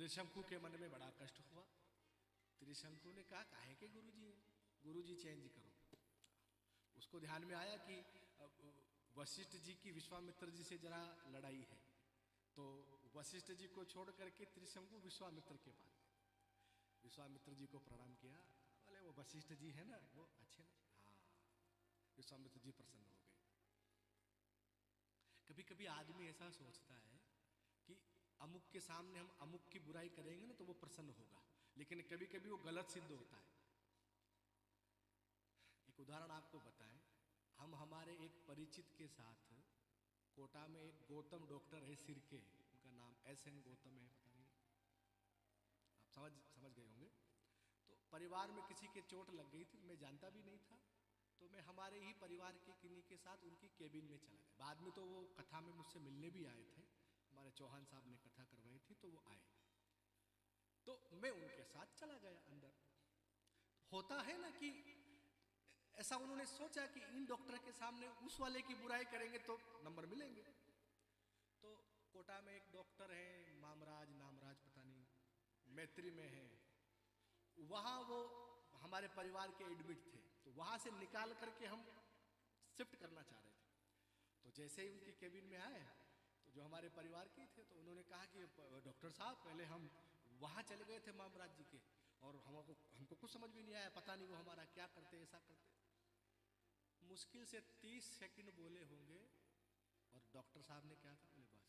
त्रिशंकु के मन में बड़ा कष्ट हुआ। त्रिशंकु ने कहा काहे के गुरुजी चेंज करो। उसको ध्यान में आया कि वशिष्ठ जी की विश्वामित्र जी से जरा लड़ाई है, तो वशिष्ठ जी को छोड़ करके त्रिशंकु विश्वामित्र के पास गए। विश्वामित्र जी को प्रणाम किया, बोले वो वशिष्ठ जी है ना, वो अच्छे ना। हाँ, विश्वामित्र जी प्रसन्न हो गए। कभी कभी आदमी ऐसा सोचता है कि अमुक के सामने हम अमुक की बुराई करेंगे ना तो वो प्रसन्न होगा, लेकिन कभी कभी वो गलत सिद्ध होता है। एक उदाहरण आपको बताएं, हम हमारे एक परिचित के साथ कोटा में एक गौतम डॉक्टर है सिरके, उनका नाम SN गौतम है, पता नहीं आप समझ गए होंगे। तो परिवार में किसी के चोट लग गई थी, मैं जानता भी नहीं था, तो मैं हमारे ही परिवार के किन्हीं के साथ उनकी केबिन में चला गया। बाद में तो वो कथा में मुझसे मिलने भी आए थे, हमारे चौहान साहब ने कथा करवाई थी तो वो आए, तो मैं उनके साथ चला गया अंदर। होता है ना कि ऐसा उन्होंने सोचा कि इन डॉक्टर के सामने उस वाले की बुराई करेंगे तो नंबर मिलेंगे। तो कोटा में एक डॉक्टर है, नामराज पता नहीं, मैत्री में है, वहाँ वो हमारे परिवार के एडमिट थे, तो वहाँ से निकाल करके हम शिफ्ट करना चाह रहे थे। तो जैसे ही उनकी केबिन में आए तो जो हमारे परिवार के थे, तो उन्होंने कहा कि डॉक्टर साहब पहले हम वहाँ चले गए थे मामराज जी के, और हमको कुछ समझ में नहीं आया, पता नहीं वो हमारा क्या करते, ऐसा करते। मुश्किल से 30 सेकंड बोले होंगे और डॉक्टर साहब ने क्या कहा, बोले बस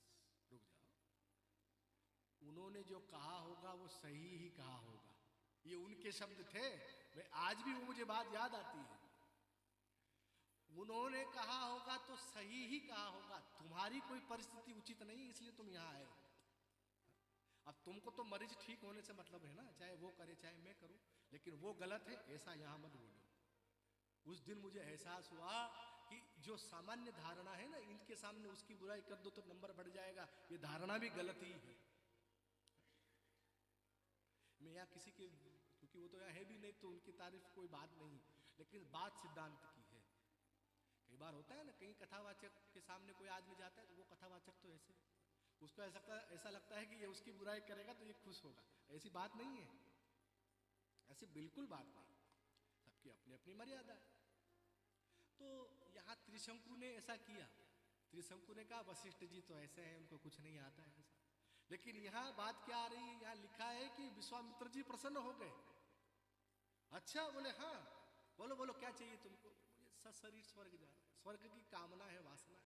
रुक जाओ। उन्होंने जो कहा होगा वो सही ही कहा होगा, ये उनके शब्द थे। मैं आज भी वो मुझे बात याद आती है। उन्होंने कहा होगा तो सही ही कहा होगा, तुम्हारी कोई परिस्थिति उचित नहीं इसलिए तुम यहां आए हो। अब तुमको तो मरीज ठीक होने से मतलब है ना, चाहे वो करे चाहे मैं करूं, लेकिन वो गलत है ऐसा यहां मत बोलो। उस दिन मुझे एहसास हुआ कि जो सामान्य धारणा है ना, इनके सामने उसकी बुराई कर दो तो नंबर बढ़ जाएगा, ये धारणा भी गलत ही है। मैं यहाँ किसी के, क्योंकि वो तो यहाँ है भी नहीं तो उनकी तारीफ कोई बात नहीं, लेकिन बात सिद्धांत की है। कई बार होता है ना, कहीं कथावाचक के सामने कोई आदमी जाता है तो वो कथावाचक तो ऐसे, उसको ऐसा लगता है कि ये उसकी बुराई करेगा तो ये खुश होगा। ऐसी बात नहीं है, ऐसी बिल्कुल बात नहीं, सबकी अपनी अपनी मर्यादा है। तो यहाँ त्रिशंकु ने ऐसा किया। त्रिशंकु ने कहा वशिष्ठ जी तो ऐसे हैं, उनको कुछ नहीं आता है ऐसा। लेकिन यहाँ बात क्या आ रही है, यहाँ लिखा है कि विश्वामित्र जी प्रसन्न हो गए। अच्छा, बोले हाँ, बोलो बोलो क्या चाहिए तुमको। मुझे सशरीर स्वर्ग जा रहा है, स्वर्ग की कामना है, वासना है।